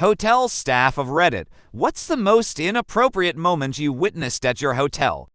Hotel staff of Reddit, what's the most inappropriate moment you witnessed at your hotel?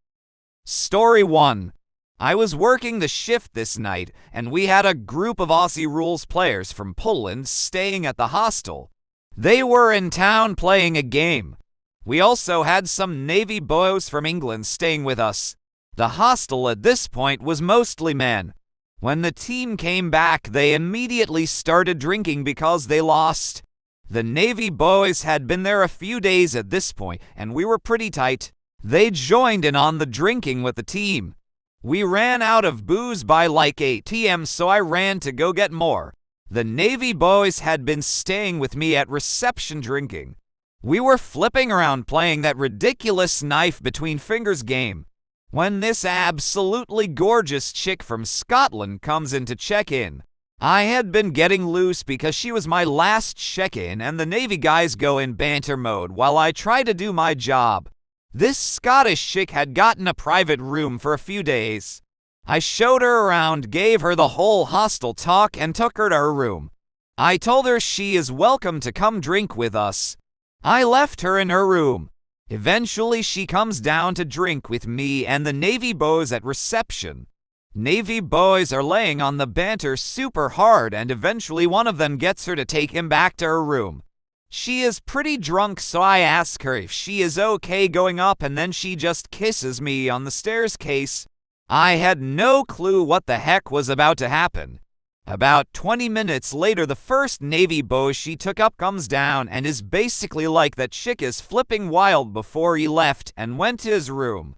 Story 1. I was working the shift this night, and we had a group of Aussie Rules players from Poland staying at the hostel. They were in town playing a game. We also had some Navy boys from England staying with us. The hostel at this point was mostly men. When the team came back, they immediately started drinking because they lost. The Navy boys had been there a few days at this point, and we were pretty tight. They joined in on the drinking with the team. We ran out of booze by like 8 p.m., so I ran to go get more. The Navy boys had been staying with me at reception drinking. We were flipping around playing that ridiculous knife between fingers game, when this absolutely gorgeous chick from Scotland comes in to check in. I had been getting loose because she was my last check-in, and the Navy guys go in banter mode while I try to do my job. This Scottish chick had gotten a private room for a few days. I showed her around, gave her the whole hostel talk, and took her to her room. I told her she is welcome to come drink with us. I left her in her room. Eventually she comes down to drink with me and the Navy boys at reception. Navy boys are laying on the banter super hard, and eventually one of them gets her to take him back to her room. She is pretty drunk, so I ask her if she is okay going up, and then she just kisses me on the stairs case. I had no clue what the heck was about to happen. About 20 minutes later, the first Navy boy she took up comes down and is basically like that chick is flipping wild before he left and went to his room.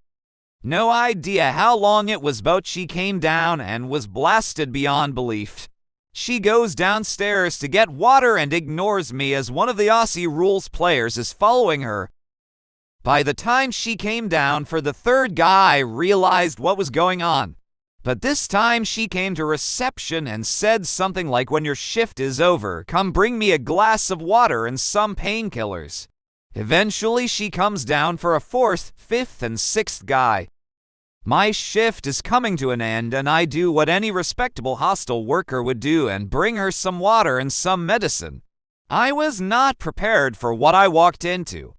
No idea how long it was, but she came down and was blasted beyond belief. She goes downstairs to get water and ignores me as one of the Aussie Rules players is following her. By the time she came down for the third guy, I realized what was going on. But this time she came to reception and said something like, "When your shift is over, come bring me a glass of water and some painkillers." Eventually she comes down for a fourth, fifth, and sixth guy. My shift is coming to an end, and I do what any respectable hostel worker would do and bring her some water and some medicine. I was not prepared for what I walked into.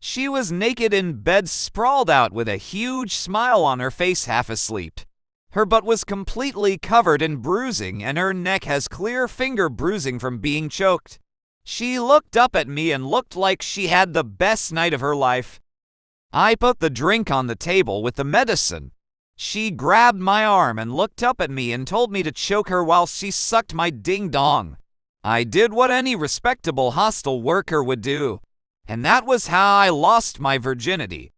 She was naked in bed, sprawled out with a huge smile on her face, half asleep. Her butt was completely covered in bruising, and her neck has clear finger bruising from being choked. She looked up at me and looked like she had the best night of her life. I put the drink on the table with the medicine. She grabbed my arm and looked up at me and told me to choke her while she sucked my ding-dong. I did what any respectable hostel worker would do, and that was how I lost my virginity.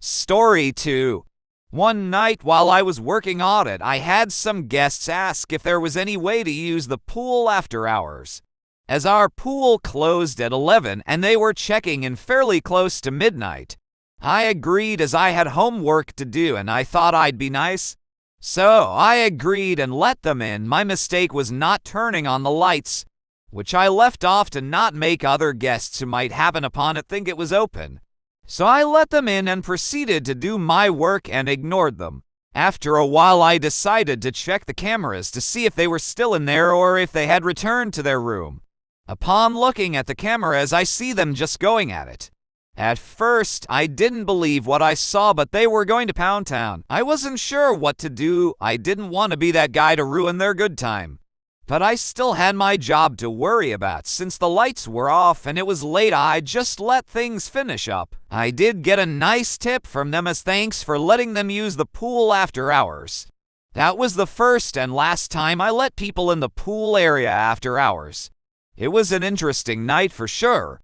Story 2. One night while I was working audit, I had some guests ask if there was any way to use the pool after hours. As our pool closed at 11 and they were checking in fairly close to midnight, I agreed as I had homework to do and I thought I'd be nice. So I agreed and let them in. My mistake was not turning on the lights, which I left off to not make other guests who might happen upon it think it was open. So I let them in and proceeded to do my work and ignored them. After a while I decided to check the cameras to see if they were still in there or if they had returned to their room. Upon looking at the cameras, I see them just going at it. At first, I didn't believe what I saw, but they were going to Pound Town. I wasn't sure what to do. I didn't want to be that guy to ruin their good time. But I still had my job to worry about. Since the lights were off and it was late, I just let things finish up. I did get a nice tip from them as thanks for letting them use the pool after hours. That was the first and last time I let people in the pool area after hours. It was an interesting night for sure.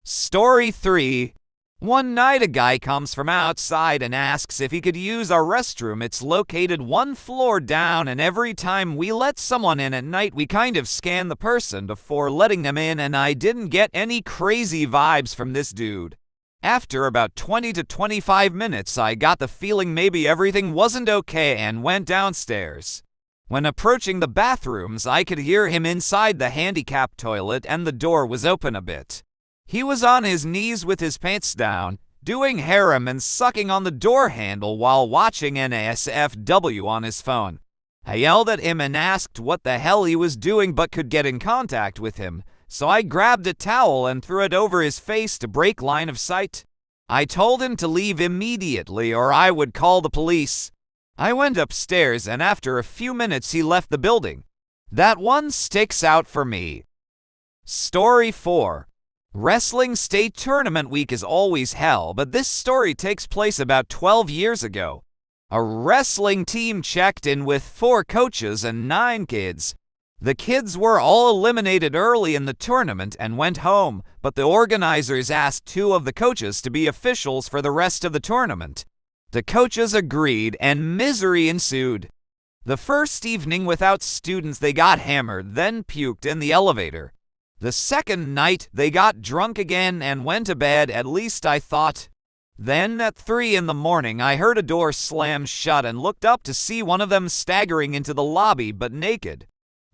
Story 3. One night a guy comes from outside and asks if he could use our restroom. It's located one floor down, and every time we let someone in at night, we kind of scan the person before letting them in, and I didn't get any crazy vibes from this dude. After about 20 to 25 minutes, I got the feeling maybe everything wasn't okay and went downstairs. When approaching the bathrooms, I could hear him inside the handicap toilet and the door was open a bit. He was on his knees with his pants down, doing harem and sucking on the door handle while watching Nsfw on his phone. I yelled at him and asked what the hell he was doing but could get in contact with him, so I grabbed a towel and threw it over his face to break line of sight. I told him to leave immediately or I would call the police. I went upstairs and after a few minutes he left the building. That one sticks out for me. Story 4. Wrestling state tournament week is always hell, but this story takes place about 12 years ago. A wrestling team checked in with 4 coaches and 9 kids. The kids were all eliminated early in the tournament and went home, but the organizers asked 2 of the coaches to be officials for the rest of the tournament. The coaches agreed and misery ensued. The first evening without students they got hammered, then puked in the elevator. The second night they got drunk again and went to bed, at least I thought. Then at 3 in the morning I heard a door slam shut and looked up to see one of them staggering into the lobby but naked.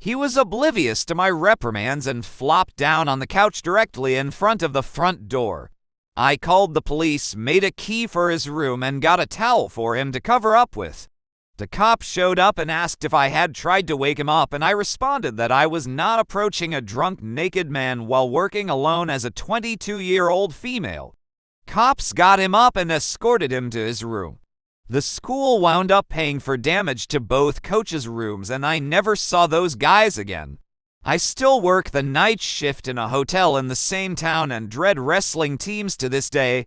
He was oblivious to my reprimands and flopped down on the couch directly in front of the front door. I called the police, made a key for his room, and got a towel for him to cover up with. The cop showed up and asked if I had tried to wake him up, and I responded that I was not approaching a drunk naked man while working alone as a 22-year-old female. Cops got him up and escorted him to his room. The school wound up paying for damage to both coaches' rooms, and I never saw those guys again. I still work the night shift in a hotel in the same town and dread wrestling teams to this day.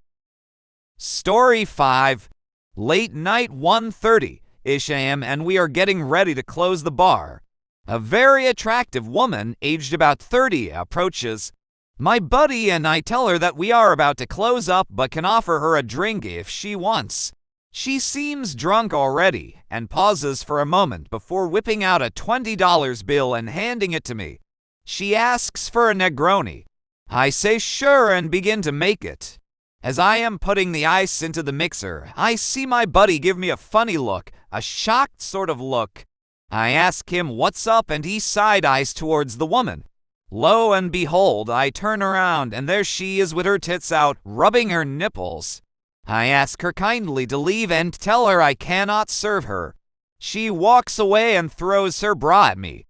Story 5. Late night 1:30-ish a.m. and we are getting ready to close the bar. A very attractive woman, aged about 30, approaches. My buddy and I tell her that we are about to close up but can offer her a drink if she wants. She seems drunk already and pauses for a moment before whipping out a $20 bill and handing it to me. She asks for a Negroni. I say sure and begin to make it. As I am putting the ice into the mixer, I see my buddy give me a funny look, a shocked sort of look. I ask him what's up and he side-eyes towards the woman. Lo and behold, I turn around and there she is with her tits out, rubbing her nipples. I ask her kindly to leave and tell her I cannot serve her. She walks away and throws her bra at me.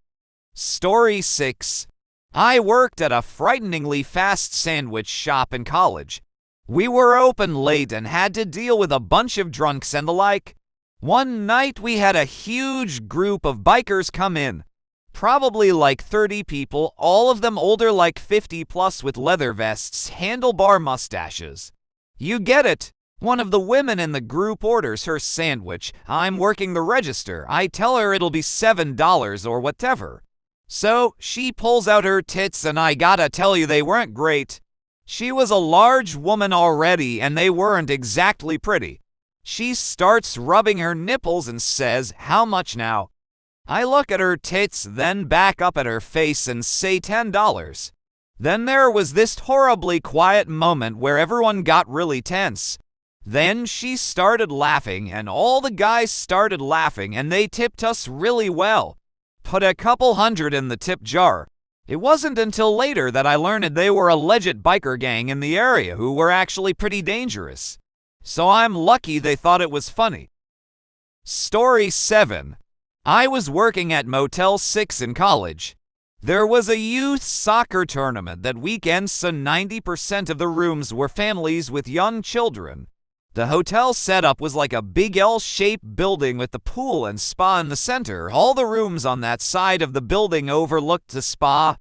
Story 6. I worked at a frighteningly fast sandwich shop in college. We were open late and had to deal with a bunch of drunks and the like. One night we had a huge group of bikers come in. Probably like 30 people, all of them older like 50 plus with leather vests, handlebar mustaches. You get it. One of the women in the group orders her sandwich. I'm working the register. I tell her it'll be $7 or whatever. So she pulls out her tits and I gotta tell you they weren't great. She was a large woman already and they weren't exactly pretty. She starts rubbing her nipples and says, "How much now?" I look at her tits, then back up at her face and say $10. Then there was this horribly quiet moment where everyone got really tense. Then she started laughing and all the guys started laughing and they tipped us really well. Put a couple $100 in the tip jar. It wasn't until later that I learned they were a legit biker gang in the area who were actually pretty dangerous. So I'm lucky they thought it was funny. Story 7. I was working at Motel 6 in college. There was a youth soccer tournament that weekend, so 90% of the rooms were families with young children. The hotel setup was like a big L-shaped building with the pool and spa in the center. All the rooms on that side of the building overlooked the spa.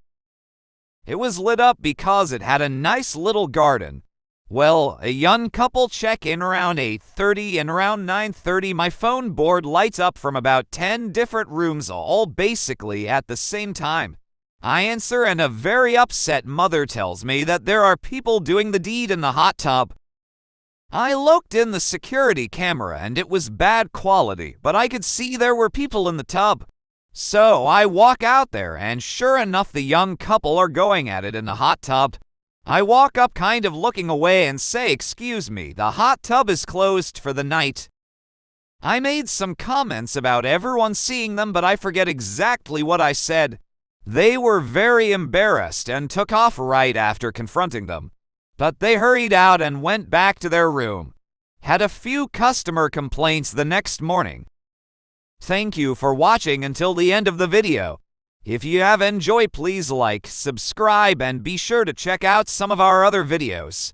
It was lit up because it had a nice little garden. Well, a young couple check in around 8:30 and around 9:30 my phone board lights up from about 10 different rooms all basically at the same time. I answer and a very upset mother tells me that there are people doing the deed in the hot tub. I looked in the security camera and it was bad quality, but I could see there were people in the tub. So I walk out there and sure enough the young couple are going at it in the hot tub. I walk up kind of looking away and say, "Excuse me, the hot tub is closed for the night." I made some comments about everyone seeing them, but I forget exactly what I said. They were very embarrassed and took off right after confronting them. But they hurried out and went back to their room. Had a few customer complaints the next morning. Thank you for watching until the end of the video. If you have enjoyed, please like, subscribe, and be sure to check out some of our other videos.